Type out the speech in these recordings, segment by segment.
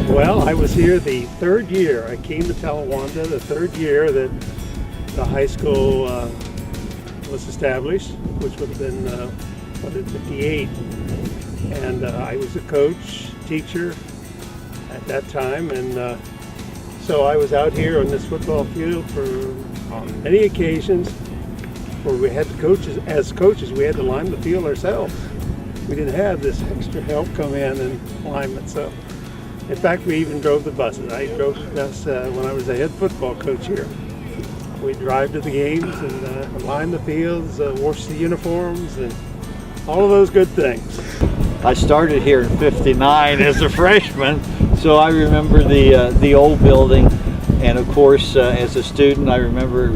Well, I was here the third year. I came to Talawanda the third year that the high school was established, which would have been 58. And I was a coach, teacher at that time, and so I was out here on this football field on many occasions where we had as coaches, we had to lime the field ourselves. We didn't have this extra help come in and lime it. So, in fact, we even drove the buses. I drove the bus when I was a head football coach here. We'd drive to the games and line the fields, wash the uniforms, and all of those good things. I started here in '59 as a freshman, so I remember the old building. And of course, as a student, I remember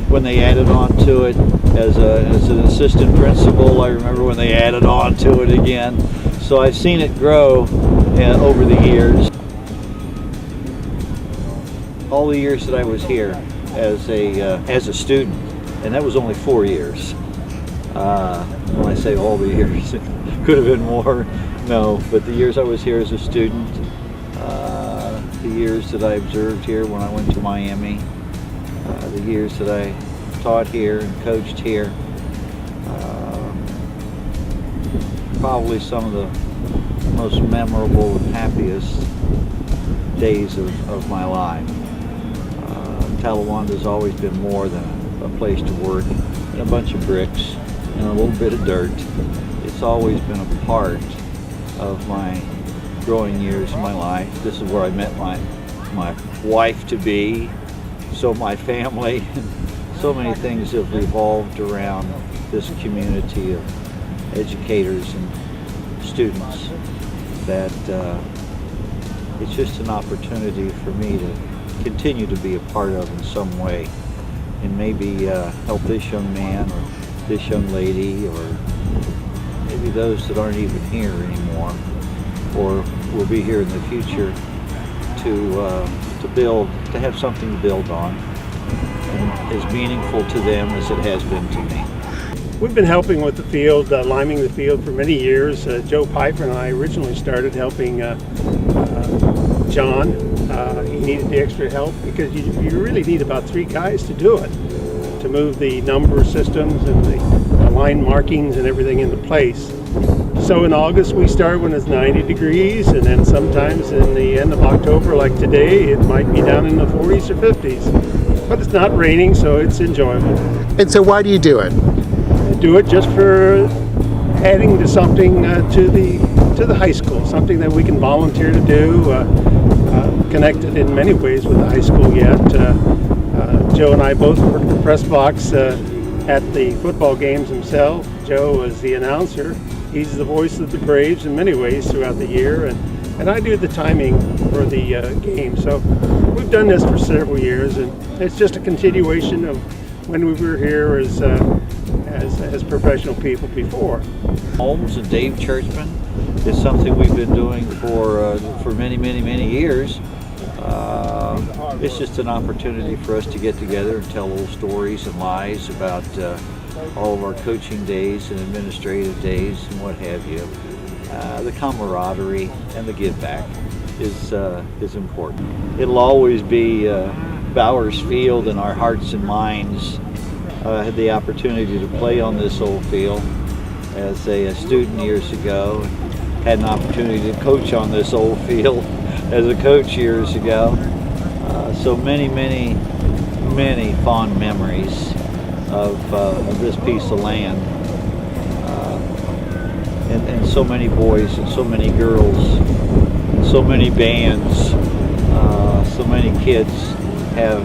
when they added on to it. As an assistant principal, I remember when they added on to it again. So I've seen it grow over the years. All the years that I was here as a student, and that was only 4 years. When I say all the years, it could have been more. No, but the years I was here as a student, the years that I observed here when I went to Miami, the years that I taught here and coached here, probably some of the most memorable and happiest days of my life. Talawanda has always been more than a place to work and a bunch of bricks and a little bit of dirt. It's always been a part of my growing years in my life. This is where I met my wife-to-be, so my family, so many things have revolved around this community of educators and students that it's just an opportunity for me to continue to be a part of in some way, and maybe help this young man or this young lady, or maybe those that aren't even here anymore or will be here in the future, to have something to build on, and as meaningful to them as it has been to me. We've been helping with the field, liming the field for many years. Joe Pyfrin and I originally started helping John. He needed the extra help because you really need about 3 guys to do it, to move the number systems and the line markings and everything into place. So in August we start when it's 90 degrees, and then sometimes in the end of October, like today, it might be down in the 40s or 50s. But it's not raining, so it's enjoyable. And so why do you do it? I do it just for adding to something to the high school, something that we can volunteer to do, connected in many ways with the high school yet. Joe and I both work the press box at the football games himself. Joe is the announcer. He's the voice of the Braves in many ways throughout the year, and I do the timing for the game. So we've done this for several years, and it's just a continuation of when we were here as professional people before. Holmes and Dave Churchman is something we've been doing for many years. It's just an opportunity for us to get together and tell old stories and lies about all of our coaching days and administrative days and what have you. The camaraderie and the give back is important. It'll always be Bowers Field in our hearts and minds. I had the opportunity to play on this old field as a student years ago. Had an opportunity to coach on this old field as a coach years ago. So many fond memories of this piece of land, and so many boys and so many girls, and so many bands, so many kids have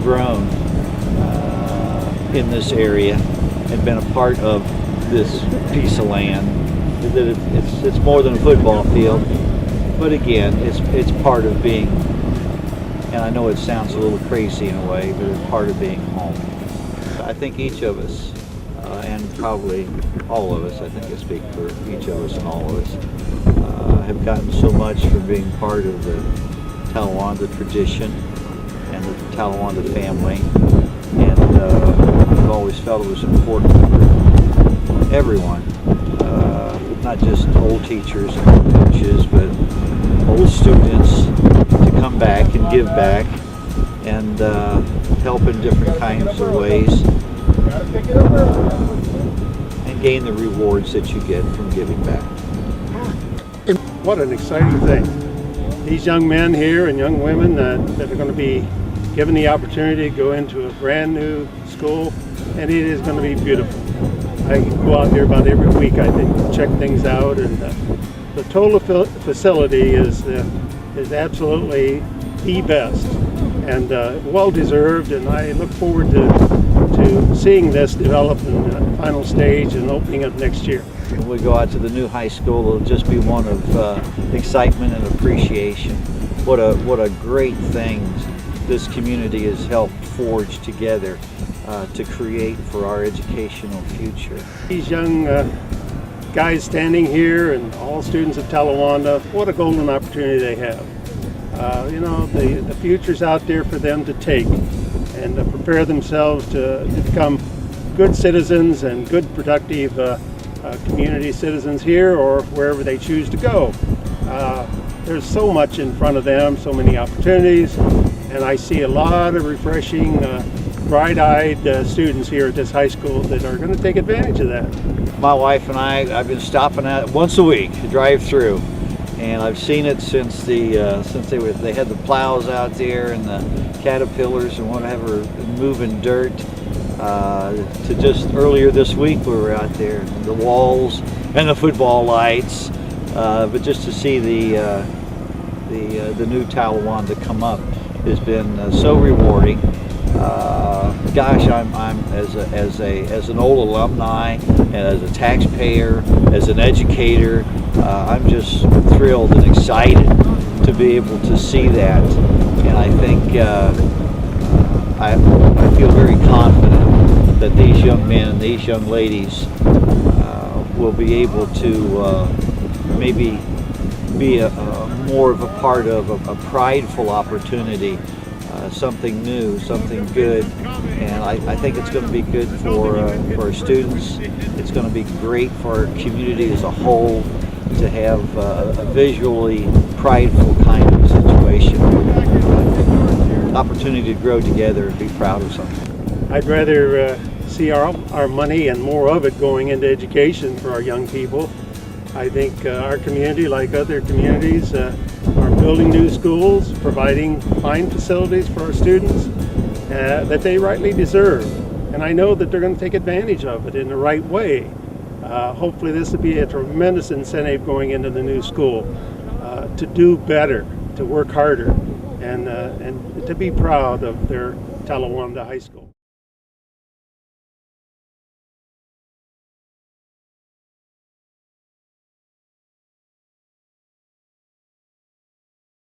grown in this area and been a part of this piece of land. It's more than a football field, but again, it's part of being, and I know it sounds a little crazy in a way, but it's part of being home. I think each of us, and probably all of us, I think I speak for each of us and all of us, have gotten so much from being part of the Talawanda tradition and the Talawanda family, and I've always felt it was important for everyone, not just old teachers and coaches, but old give back and help in different kinds of ways, and gain the rewards that you get from giving back. What an exciting thing. These young men here and young women that are going to be given the opportunity to go into a brand new school, and it is going to be beautiful. I go out there about every week, I think, check things out, and the total facility is absolutely the best and well deserved, and I look forward to seeing this develop in the final stage and opening up next year. When we go out to the new high school, it'll just be one of excitement and appreciation. What a great thing this community has helped forge together to create for our educational future. These young guys standing here and all students of Talawanda, what a golden opportunity they have. You know, the future's out there for them to take and prepare themselves to become good citizens and good productive community citizens here or wherever they choose to go. There's so much in front of them, so many opportunities, and I see a lot of refreshing, bright-eyed students here at this high school that are going to take advantage of that. My wife and I've been stopping at once a week to drive through, and I've seen it since they had the plows out there and the caterpillars and whatever moving dirt. To just earlier this week we were out there, and the walls and the football lights, but just to see the new Talawanda come up has been so rewarding. Gosh, I'm as an old alumni and as a taxpayer, as an educator, I'm just thrilled and excited to be able to see that, and I think I feel very confident that these young men and these young ladies will be able to maybe be more of a part of a prideful opportunity, something new, something good, and I think it's going to be good for our students. It's going to be great for our community as a whole to have a visually prideful kind of situation, opportunity to grow together and be proud of something. I'd rather see our money and more of it going into education for our young people. I think our community, like other communities, are building new schools, providing fine facilities for our students that they rightly deserve. And I know that they're going to take advantage of it in the right way. Hopefully this will be a tremendous incentive going into the new school to do better, to work harder, and to be proud of their Talawanda High School.